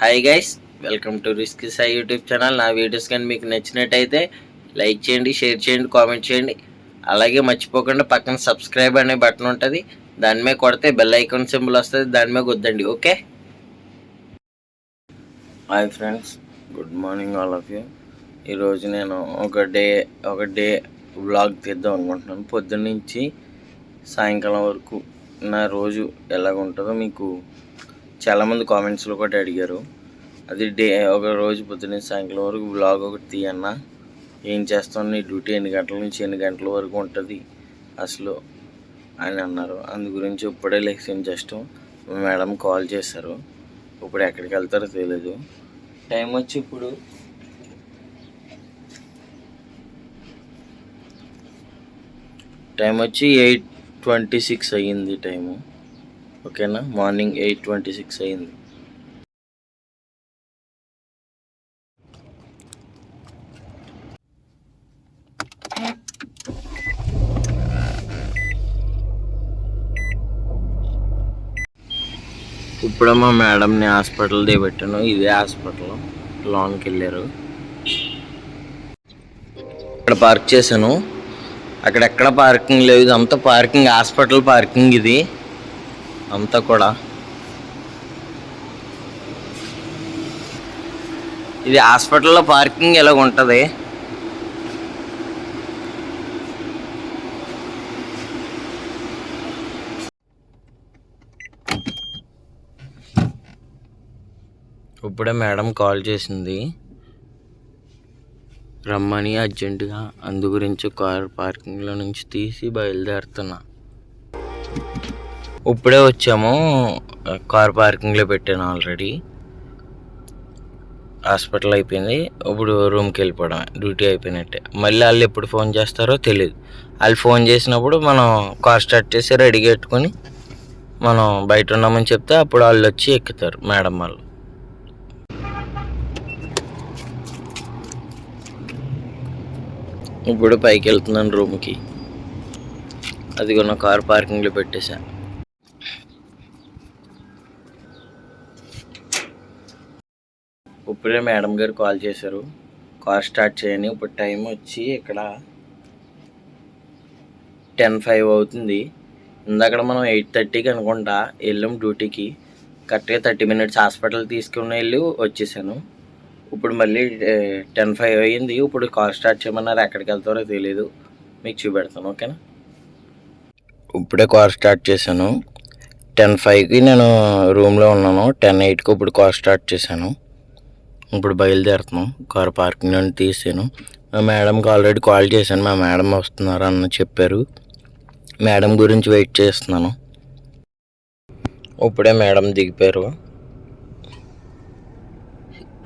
Hi guys, welcome to risk Sai YouTube channel. నా videos కానీ మీకు నచ్చినట్టయితే లైక్ చేయండి, షేర్ చేయండి, కామెంట్ చేయండి. అలాగే మర్చిపోకుండా పక్కన సబ్స్క్రైబ్ అనే బటన్ ఉంటుంది, దాని మీద కొడితే బెల్ ఐకాన్ సింబల్ వస్తుంది, దాని మీద వద్దండి. Okay. Hi friends, good morning all of you. ఈరోజు నేను ఒక డే వ్లాగ్ తీద్దాం అనుకుంటున్నాను. పొద్దున్న నుంచి సాయంకాలం వరకు నా రోజు ఎలాగుంటుందో మీకు చాలామంది కామెంట్స్లో కూడా అడిగారు. అది ఒక రోజు పొద్దున్న సాయంకాలం వరకు వ్లాగ్ ఒకటి తీయన్నా, ఏం చేస్తాను, నీ డ్యూటీ ఎన్ని గంటల నుంచి ఎన్ని గంటల వరకు ఉంటుంది అసలు అని అన్నారు. అందు గురించి ఇప్పుడే లెక్షన్ జస్ట్ మేడం కాల్ చేశారు. ఇప్పుడు ఎక్కడికి వెళ్తారో తెలియదు. టైం వచ్చి ఇప్పుడు 8:26 అయ్యింది టైము. ఓకేనా, మార్నింగ్ 8:26 అయ్యింది. ఇప్పుడు మా మేడంని హాస్పిటల్ దిగబెట్టాను. ఇదే హాస్పిటల్, లోన్కి వెళ్ళారు. ఇక్కడ పార్క్ చేశాను. అక్కడెక్కడ పార్కింగ్ లేదు, ఇదంతా పార్కింగ్, హాస్పిటల్ పార్కింగ్. ఇది అంతా కూడా ఇది హాస్పిటల్లో పార్కింగ్ ఎలాగ ఉంటుంది. ఇప్పుడే మేడం కాల్ చేసింది రమ్మని అర్జెంటుగా. అందు గురించి కార్ పార్కింగ్లో నుంచి తీసి బయలుదేరుతున్నా. ఇప్పుడే వచ్చాము, కార్ పార్కింగ్లో పెట్టాను ఆల్రెడీ. హాస్పిటల్ అయిపోయింది, ఇప్పుడు రూమ్కి వెళ్ళిపోవడం, డ్యూటీ అయిపోయినట్టే. మళ్ళీ వాళ్ళు ఎప్పుడు ఫోన్ చేస్తారో తెలియదు. వాళ్ళు ఫోన్ చేసినప్పుడు మనం కార్ స్టార్ట్ చేసి రెడీగా పెట్టుకొని మనం బయట ఉన్నామని చెప్తే అప్పుడు వాళ్ళు వచ్చి ఎక్కుతారు మేడం వాళ్ళు. ఇప్పుడు పైకి వెళ్తున్నాను రూమ్కి. అది కొన్న కార్ పార్కింగ్లో పెట్టేశాను. ఇప్పుడే మేడం గారు కాల్ చేశారు, కార్ స్టార్ట్ చేయని. ఇప్పుడు టైం వచ్చి ఇక్కడ 10:05 అవుతుంది. ఇందాక మనం 8:30కి అనుకుంటా వెళ్ళాం డ్యూటీకి. కరెక్ట్గా 30 minutes హాస్పిటల్ తీసుకుని వెళ్ళి వచ్చేసాను. ఇప్పుడు మళ్ళీ 10:05 అయ్యింది. ఇప్పుడు కార్ స్టార్ట్ చేయమన్నారు, ఎక్కడికి వెళ్తారో తెలీదు, మీకు చూపెడతాను. ఓకేనా. ఇప్పుడే కార్ స్టార్ట్ చేశాను. 10:05కి నేను రూమ్లో ఉన్నాను. 10:08కి ఇప్పుడు కార్ స్టార్ట్ చేశాను. ఇప్పుడు బయలుదేరుతున్నాం. కార్ పార్కింగ్ నుండి తీసాను. మా మేడంకి ఆల్రెడీ కాల్ చేశాను, మా మేడం వస్తున్నారు అన్న చెప్పారు. మేడం గురించి వెయిట్ చేస్తున్నాను. ఇప్పుడే మేడం దిగిపోయారు.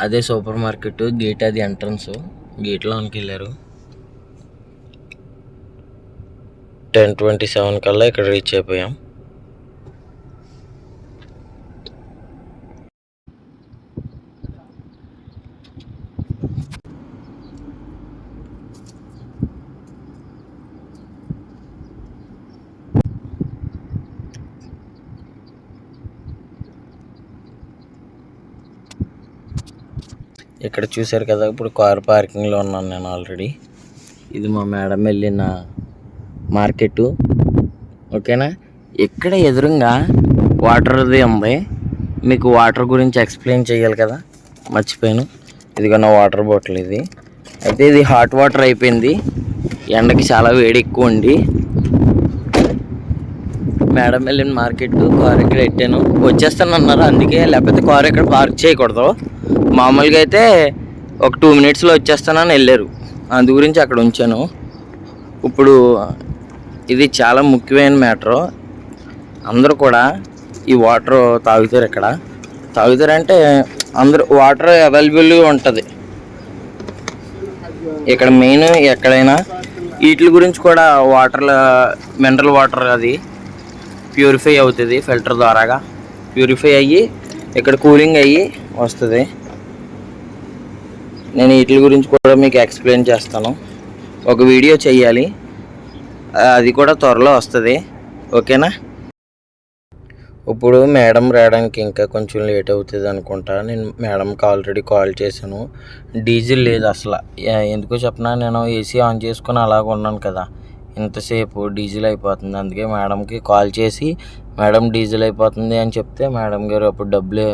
అదే సూపర్ మార్కెట్ గేట్, అది ఎంట్రన్స్. గేట్లోనికి వెళ్ళారు. 10:27 కల్లా ఇక్కడ రీచ్ అయిపోయాం. ఇక్కడ చూశారు కదా, ఇప్పుడు కార్ పార్కింగ్లో ఉన్నాను నేను ఆల్రెడీ. ఇది మా మేడం వెళ్ళిన మార్కెట్. ఓకేనా. ఇక్కడ ఎదురుగా వాటర్ది ఉంది. మీకు వాటర్ గురించి ఎక్స్ప్లెయిన్ చేయాలి కదా, మర్చిపోయాను. ఇదిగో నా వాటర్ బాటిల్. ఇది అయితే ఇది హాట్ వాటర్ అయిపోయింది. ఎండకి చాలా వేడి ఎక్కువ ఉండి మేడం వెళ్ళిన మార్కెట్. కార్ ఇక్కడ పెట్టాను, వచ్చేస్తాను అన్నారు. అందుకే, లేకపోతే కార్ ఇక్కడ పార్క్ చేయకూడదు. మామూలుగా అయితే ఒక 2 minutesలో వచ్చేస్తానని వెళ్ళారు. అందు గురించి అక్కడ ఉంచాను. ఇప్పుడు ఇది చాలా ముఖ్యమైన మ్యాటరు. అందరూ కూడా ఈ వాటర్ తాగుతారు. ఇక్కడ తాగుతారంటే అందరూ వాటర్ అవైలబుల్గా ఉంటుంది ఇక్కడ. మెయిన్ ఎక్కడైనా వీటి గురించి కూడా వాటర్, మినరల్ వాటర్ అది ప్యూరిఫై అవుతుంది ఫిల్టర్ ద్వారాగా. ప్యూరిఫై అయ్యి ఇక్కడ కూలింగ్ అయ్యి వస్తుంది. నేను వీటి గురించి కూడా మీకు ఎక్స్ప్లెయిన్ చేస్తాను. ఒక వీడియో చేయాలి, అది కూడా త్వరలో వస్తుంది. ఓకేనా. ఇప్పుడు మేడం రావడానికి ఇంకా కొంచెం లేట్ అవుతుంది అనుకుంటా. నేను మేడంకి ఆల్రెడీ కాల్ చేశాను. డీజిల్ లేదు అసలు. ఎందుకో చెప్పనా, నేను ఏసీ ఆన్ చేసుకుని అలాగ ఉన్నాను కదా, ఇంతసేపు డీజిల్ అయిపోతుంది. అందుకే మేడంకి కాల్ చేసి మేడం డీజిల్ అయిపోతుంది అని చెప్తే మేడం గారు అప్పుడు డబ్బులు,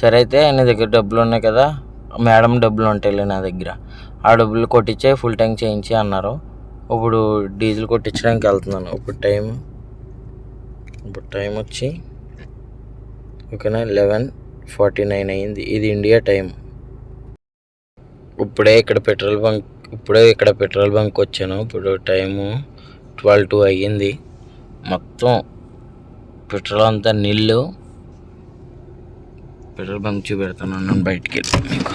సరే అయితే నీ దగ్గర డబ్బులు ఉన్నాయి కదా, మేడం డబ్బులు ఉంటాయిలే నా దగ్గర, ఆ డబ్బులు కొట్టించే ఫుల్ ట్యాంక్ చేయించి అన్నారు. ఇప్పుడు డీజిల్ కొట్టించడానికి వెళ్తున్నాను. ఇప్పుడు టైం వచ్చి ఓకేనా 11:49 అయింది. ఇది ఇండియా టైం. ఇప్పుడే ఇక్కడ పెట్రోల్ బంక్ వచ్చాను. ఇప్పుడు టైము 12:02 అయ్యింది. మొత్తం పెట్రోల్ అంతా నీళ్ళు. పెట్రోల్ బంక్ చూపెడతాను నేను బయటికి వెళ్ళి మీకు.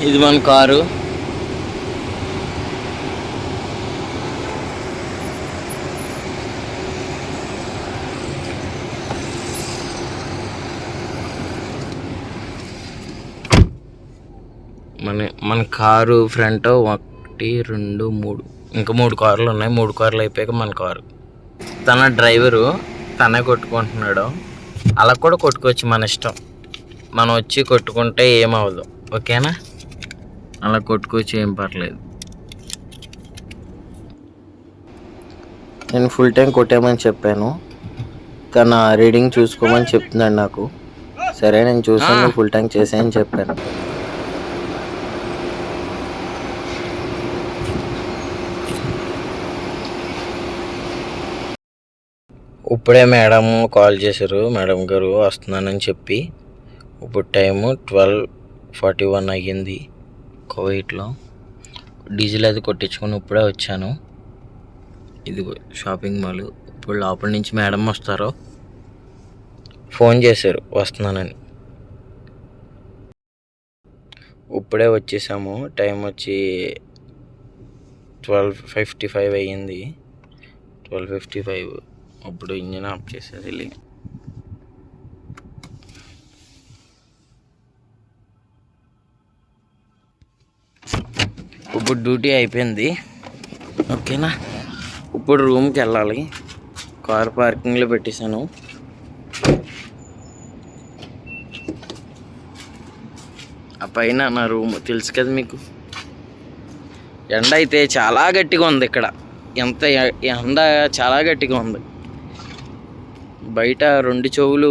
ఇది మన కారు. మన కారు ఫ్రంట్ 1, 2, 3 ఇంకా 3 కార్లు ఉన్నాయి. 3 కార్లు అయిపోయాక మన కారు. తన డ్రైవరు తనే కొట్టుకుంటున్నాడు. అలా కూడా కొట్టుకోవచ్చు, మన ఇష్టం. మనం వచ్చి కొట్టుకుంటే ఏమవ్వదు, ఓకేనా? అలా కొట్టుకోవచ్చు, ఏం పర్లేదు. నేను ఫుల్ ట్యాంక్ కొట్టామని చెప్పాను. తన రీడింగ్ చూసుకోమని చెప్తున్నాడు నాకు. సరే నేను చూసాను, ఫుల్ ట్యాంక్ చేసాయని చెప్పాను. ఇప్పుడే మేడం కాల్ చేశారు, మేడం గారు వస్తున్నానని చెప్పి. ఇప్పుడు టైము 12:41 అయ్యింది. కువైట్లో డీజిల్ అది కొట్టించుకొని ఇప్పుడే వచ్చాను. ఇది షాపింగ్ మాల్. ఇప్పుడు లోపల నుంచి మేడం వస్తారు, ఫోన్ చేశారు వస్తున్నానని. ఇప్పుడే వచ్చేసాము. టైం వచ్చి 12:55 అయ్యింది. 12:55. ఇప్పుడు ఇంజిన్ ఆఫ్ చేసేది వెళ్ళి. ఇప్పుడు డ్యూటీ అయిపోయింది, ఓకేనా? ఇప్పుడు రూమ్కి వెళ్ళాలి. కార్ పార్కింగ్లో పెట్టేశాను. ఆ పైన నా రూమ్ తెలుసు కదా మీకు. ఎండ అయితే చాలా గట్టిగా ఉంది ఇక్కడ. ఎండ చాలా గట్టిగా ఉంది. బయట 2 చెవులు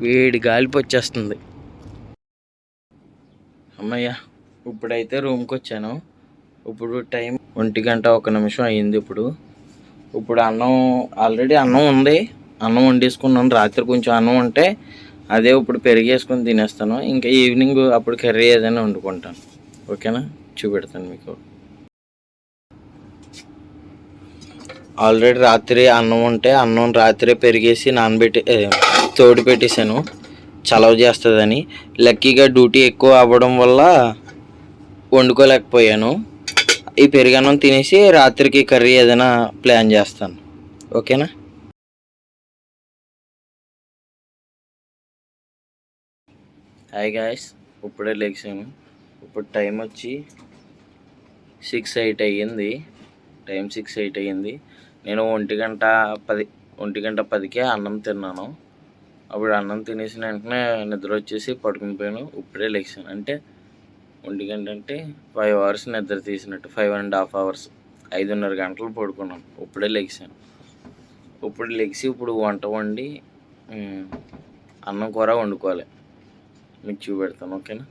వేడి గాలిపి వచ్చేస్తుంది. అమ్మయ్య, ఇప్పుడైతే రూమ్కి వచ్చాను. ఇప్పుడు టైం 1:01 అయ్యింది. ఇప్పుడు ఆల్రెడీ అన్నం ఉంది. అన్నం వండేసుకున్నాను. రాత్రి కొంచెం అన్నం ఉంటే అదే ఇప్పుడు పెరిగేసుకొని తినేస్తాను. ఇంకా ఈవినింగ్ అప్పుడు కర్రీ ఏదైనా వండుకుంటాను, ఓకేనా? చూపెడతాను మీకు. ఆల్రెడీ రాత్రి అన్నం ఉంటే అన్నం రాత్రి పెరిగేసి తోడు పెట్టేశాను, చలవ చేస్తుందని. లక్కీగా డ్యూటీ ఎక్కువ అవ్వడం వల్ల వండుకోలేకపోయాను. ఈ పెరుగన్నం తినేసి రాత్రికి కర్రీ ఏదైనా ప్లాన్ చేస్తాను, ఓకేనా? హాయ్ గాయ్స్, ఇప్పుడే లేచాను. ఇప్పుడు టైం వచ్చి 6:08 అయ్యింది. టైం 6:08 అయ్యింది. నేను 1:10కే అన్నం తిన్నాను. అప్పుడు అన్నం తినేసిన వెంటనే నిద్ర వచ్చేసి పడుకుని పోయాను. ఇప్పుడే లేచాను. అంటే 1 అంటే 5 అవర్స్ నిద్ర తీసినట్టు. 5.5 అవర్స్, 5.5 గంటలు పడుకున్నాను. ఇప్పుడే లేచాను. ఇప్పుడు వంట వండి అన్నం కూర వండుకోవాలి, మీకు చూపెడతాను, ఓకేనా?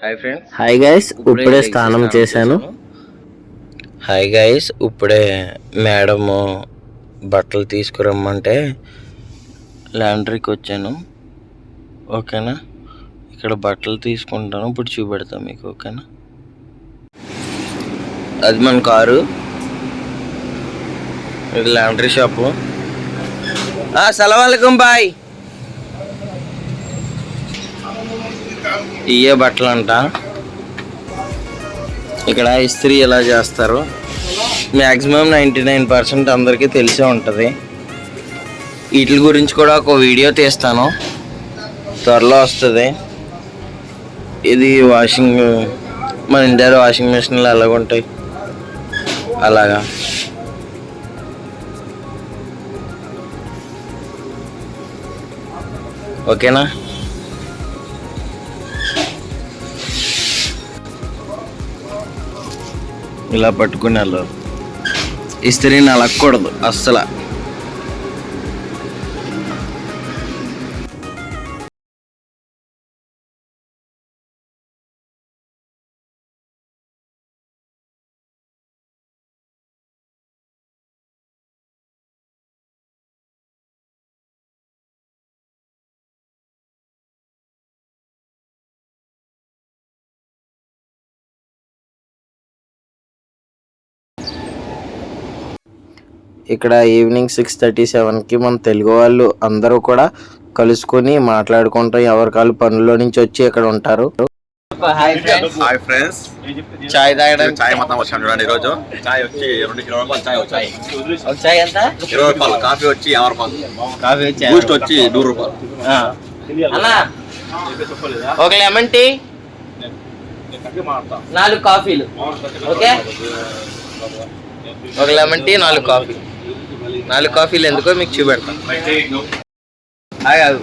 హాయ్ గైస్, ఇప్పుడే స్నానం చేశాను. హాయ్ గైస్, ఇప్పుడే మేడం బట్టలు తీసుకురమ్మంటే లాండ్రీకి వచ్చాను. ఓకేనా, ఇక్కడ బట్టలు తీసుకుంటాను, ఇప్పుడు చూపెడతాను మీకు. ఓకేనా, అది మన కారు, ఇది లాండ్రీ షాపు. సలాం బాయ్. ఇయే బట్టలు అంట. ఇక్కడ ఇస్త్రీ ఎలా చేస్తారు మ్యాక్సిమం 99% అందరికీ తెలిసే ఉంటుంది. వీటి గురించి కూడా ఒక వీడియో తీస్తాను, త్వరలో వస్తుంది. ఇది వాషింగ్, మన ఇండియాలో వాషింగ్ మిషన్లు ఎలాగుంటాయి అలాగా. ఓకేనా, ఇలా పట్టుకుని వెళ్ళారు. ఇస్త్రీని అలక్కూడదు అస్సలు. ఇక్కడ ఈవినింగ్ 6:37కి మన తెలుగు వాళ్ళు అందరూ కూడా కలుసుకొని మాట్లాడుకుంటాం. ఎవరి కాళ్ళు పనుల్లో నుంచి వచ్చి ఇక్కడ ఉంటారు. హాయ్ ఫ్రెండ్స్, చాయ్ తాగడానికి చాయ్ మొత్తం వచ్చాను చూడండి. ఈరోజు చాయ్ వచ్చి 2 రూపాయలు. చాయ్ ఎంత? 20 రూపాయలు. కాఫీ వచ్చి 50 రూపాయలు. కాఫీ వచ్చి బూస్ట్ వచ్చి 100 రూపాయలు. ఒక లెమన్ టీ, 4 కాఫీలు. ఓకే, ఒక లెమన్ టీ, 4 కాఫీ. 4 కాఫీలు ఎందుకో మీకు చూపెడతాను.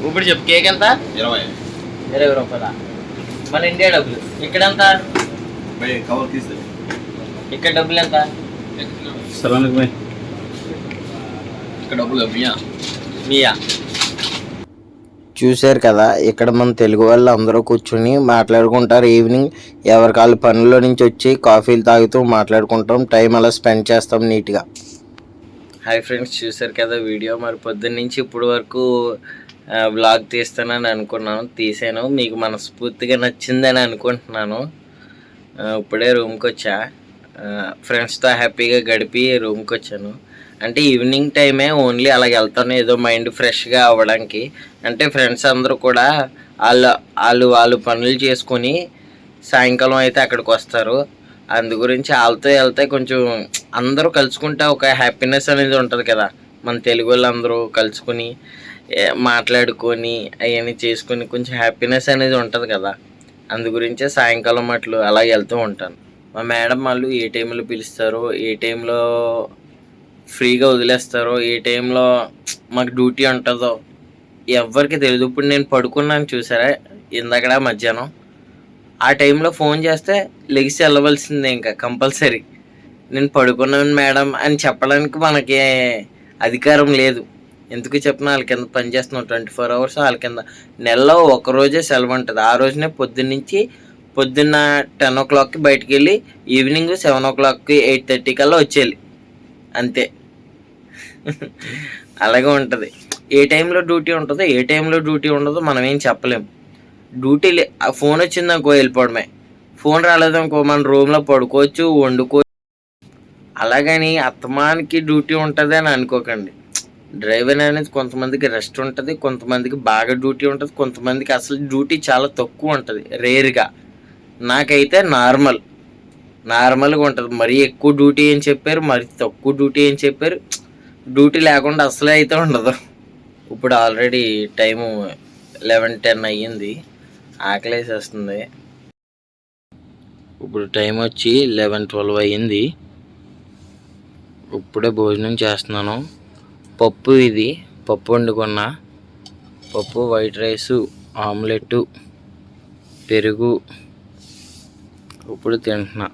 ఇప్పుడు చెప్పు, కేక్ ఎంత? 20 రూపాయల. మన ఇండియా డబ్బులు. ఇక్కడ ఎంత? ఇక్కడ డబ్బులు ఎంత? ఇక్కడ డబ్బులు మియా. చూశారు కదా, ఇక్కడ మన తెలుగు వాళ్ళు అందరూ కూర్చుని మాట్లాడుకుంటారు. ఈవినింగ్ ఎవరి కాళ్ళు పనుల్లో నుంచి వచ్చి కాఫీలు తాగుతూ మాట్లాడుకుంటాం. టైం అలా స్పెండ్ చేస్తాం నీట్గా. హాయ్ ఫ్రెండ్స్, చూశారు కదా వీడియో. మరి పొద్దున్న నుంచి ఇప్పుడు వరకు వ్లాగ్ తీస్తానని అనుకున్నాను, తీసాను. మీకు మనస్ఫూర్తిగా నచ్చిందని అనుకుంటున్నాను. ఇప్పుడే రూమ్కి వచ్చా, ఫ్రెండ్స్తో హ్యాపీగా గడిపి రూమ్కి వచ్చాను. అంటే ఈవినింగ్ టైమే ఓన్లీ అలాగ వెళ్తాను, ఏదో మైండ్ ఫ్రెష్గా అవ్వడానికి. అంటే ఫ్రెండ్స్ అందరూ కూడా వాళ్ళు పనులు చేసుకొని సాయంకాలం అయితే అక్కడికి వస్తారు. అందు గురించి వాళ్ళతో వెళ్తే కొంచెం అందరూ కలుసుకుంటే ఒక హ్యాపీనెస్ అనేది ఉంటుంది కదా. మన తెలుగు వాళ్ళందరూ కలుసుకొని మాట్లాడుకొని అవన్నీ చేసుకొని కొంచెం హ్యాపీనెస్ అనేది ఉంటుంది కదా. అందు గురించే సాయంకాలం అట్లు అలా వెళ్తూ ఉంటాను. మా మేడం వాళ్ళు ఏ టైంలో పిలుస్తారో, ఏ టైంలో ఫ్రీగా వదిలేస్తారో, ఏ టైంలో మాకు డ్యూటీ ఉంటుందో ఎవరికి తెలియదు. ఇప్పుడు నేను పడుకున్నాను చూసారా ఇందాకడ మధ్యాహ్నం, ఆ టైంలో ఫోన్ చేస్తే లెగిసి వెళ్ళవలసిందే ఇంకా కంపల్సరీ. నేను పడుకున్నాను మేడం అని చెప్పడానికి మనకి అధికారం లేదు. ఎందుకు చెప్పినా వాళ్ళ కింద పనిచేస్తున్నాం 24 అవర్స్. వాళ్ళ కింద నెలలో ఒకరోజే సెలవు ఉంటుంది. ఆ రోజునే పొద్దున్న 10 o'clockకి బయటికి వెళ్ళి ఈవినింగ్ 7 o'clockకి 8:30 కల్లా వచ్చేయాలి అంతే. అలాగే ఉంటుంది. ఏ టైంలో డ్యూటీ ఉంటుందో ఏ టైంలో డ్యూటీ ఉండదో మనం ఏం చెప్పలేము. డ్యూటీ ఫోన్ వచ్చిందనుకో వెళ్ళిపోవడమే, ఫోన్ రాలేదనుకో మన రూమ్లో పడుకోవచ్చు, వండుకోవచ్చు. అలాగని అత్తమానికి డ్యూటీ ఉంటుంది అని అనుకోకండి. డ్రైవర్ అనేది కొంతమందికి రెస్ట్ ఉంటుంది, కొంతమందికి బాగా డ్యూటీ ఉంటుంది, కొంతమందికి అసలు డ్యూటీ చాలా తక్కువ ఉంటుంది, రేర్గా. నాకైతే నార్మల్గా ఉంటుంది. మరీ ఎక్కువ డ్యూటీ ఏం చెప్పారు, మరీ తక్కువ డ్యూటీ ఏం చెప్పారు. డ్యూటీ లేకుండా అసలే అయితే ఉండదు. ఇప్పుడు ఆల్రెడీ టైము 11:10 అయ్యింది, ఆకలేసేస్తుంది. ఇప్పుడు టైం వచ్చి 11:12 అయ్యింది. ఇప్పుడే భోజనం చేస్తున్నాను. ఇది పప్పు వండుకున్నా. పప్పు, వైట్ రైసు, ఆమ్లెట్, పెరుగు ఇప్పుడు తింటున్నా.